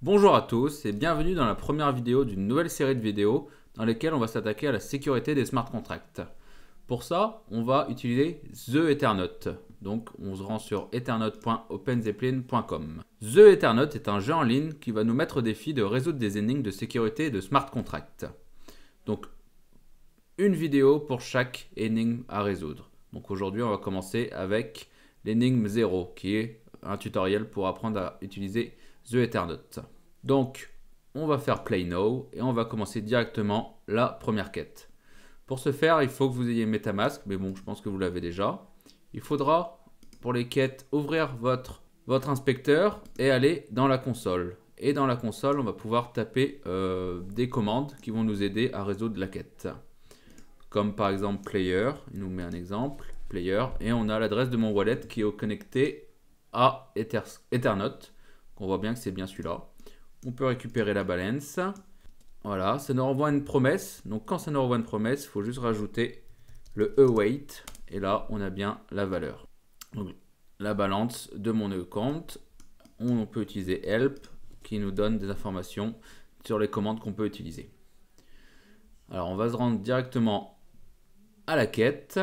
Bonjour à tous et bienvenue dans la première vidéo d'une nouvelle série de vidéos dans lesquelles on va s'attaquer à la sécurité des smart contracts. Pour ça, on va utiliser The Ethernaut. Donc on se rend sur ethernaut.openzeppelin.com. The Ethernaut est un jeu en ligne qui va nous mettre au défi de résoudre des énigmes de sécurité et de smart contracts. Donc une vidéo pour chaque énigme à résoudre. Donc aujourd'hui on va commencer avec l'énigme 0 qui est un tutoriel pour apprendre à utiliser The Ethernaut. Donc, on va faire Play Now et on va commencer directement la première quête. Pour ce faire, il faut que vous ayez MetaMask, mais bon, je pense que vous l'avez déjà. Il faudra, pour les quêtes, ouvrir votre inspecteur et aller dans la console. Et dans la console, on va pouvoir taper des commandes qui vont nous aider à résoudre la quête. Comme par exemple Player, il nous met un exemple, Player, et on a l'adresse de mon wallet qui est connecté à Ethernaut. On voit bien que c'est bien celui-là. On peut récupérer la balance. Voilà, ça nous renvoie une promesse. Donc quand ça nous renvoie une promesse, il faut juste rajouter le await. Et là, on a bien la valeur. Donc la balance de mon compte. On peut utiliser help qui nous donne des informations sur les commandes qu'on peut utiliser. Alors on va se rendre directement à la quête.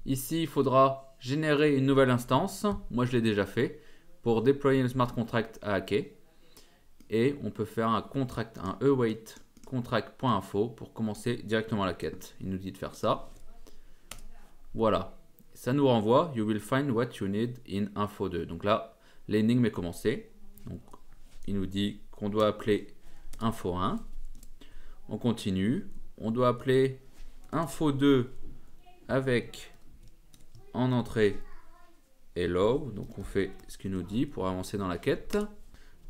Ici, il faudra générer une nouvelle instance. Moi, je l'ai déjà fait pour déployer un smart contract à hacker. Et on peut faire un await contract.info pour commencer directement la quête. Il nous dit de faire ça. Voilà. Ça nous renvoie You will find what you need in info 2. Donc là, l'énigme est commencée. Donc, il nous dit qu'on doit appeler info 1. On continue. On doit appeler info 2 avec en entrée hello. Donc on fait ce qu'il nous dit pour avancer dans la quête.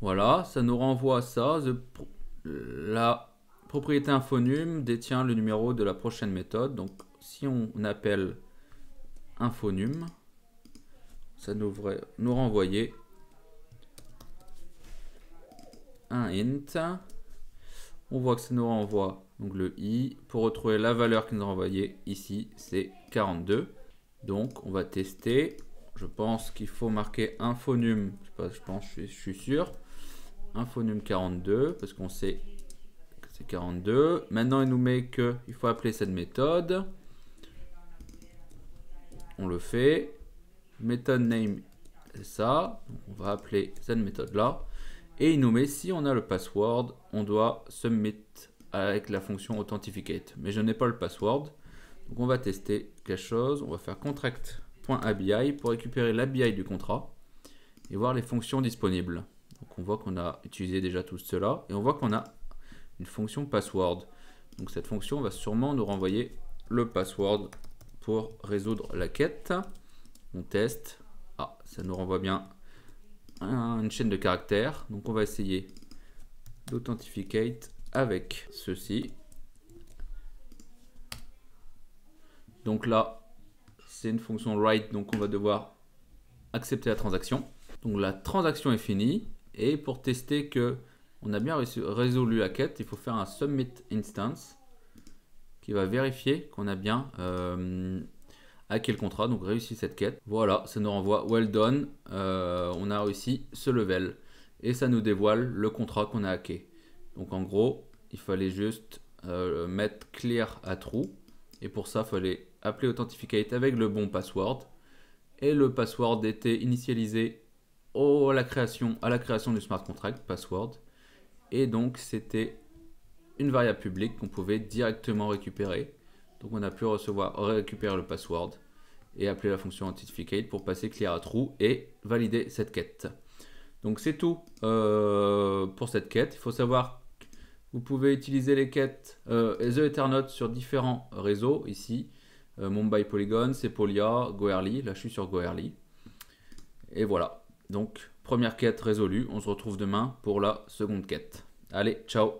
Voilà, ça nous renvoie à ça. La propriété infonum détient le numéro de la prochaine méthode. Donc si on appelle infonum, ça devrait nous renvoyer un int. On voit que ça nous renvoie donc le i. Pour retrouver la valeur qui nous a renvoyée ici, c'est 42. Donc on va tester. Je pense qu'il faut marquer infonum. Je suis sûr. Infonum 42 parce qu'on sait que c'est 42. Maintenant, il nous met qu'il faut appeler cette méthode. On le fait. Method name, c'est ça. Donc, on va appeler cette méthode-là. Et il nous met, si on a le password, on doit submit avec la fonction authenticate. Mais je n'ai pas le password. Donc, on va tester quelque chose. On va faire contract.abi pour récupérer l'ABI du contrat et voir les fonctions disponibles. Donc on voit qu'on a utilisé déjà tout cela et on voit qu'on a une fonction password. Donc cette fonction va sûrement nous renvoyer le password pour résoudre la quête. On teste. Ah, ça nous renvoie bien une chaîne de caractères. Donc on va essayer d'authentificate avec ceci. Donc là, c'est une fonction write, donc on va devoir accepter la transaction. Donc la transaction est finie. Et pour tester que on a bien résolu la quête, il faut faire un submit instance qui va vérifier qu'on a bien hacké le contrat, donc réussi cette quête. Voilà, ça nous renvoie well done, on a réussi ce level. Et ça nous dévoile le contrat qu'on a hacké. Donc en gros, il fallait juste mettre clear à true. Et pour ça, il fallait appeler authenticate avec le bon password. Et le password était initialisé à la création du smart contract, password. Et donc, c'était une variable publique qu'on pouvait directement récupérer. Donc, on a pu récupérer le password et appeler la fonction authenticate pour passer clear à true et valider cette quête. Donc, c'est tout pour cette quête. Il faut savoir que vous pouvez utiliser les quêtes The Ethernaut sur différents réseaux. Ici, Mumbai Polygon, Sepolia, Goerli. Là, je suis sur Goerli. Et voilà. Donc, première quête résolue. On se retrouve demain pour la seconde quête. Allez, ciao!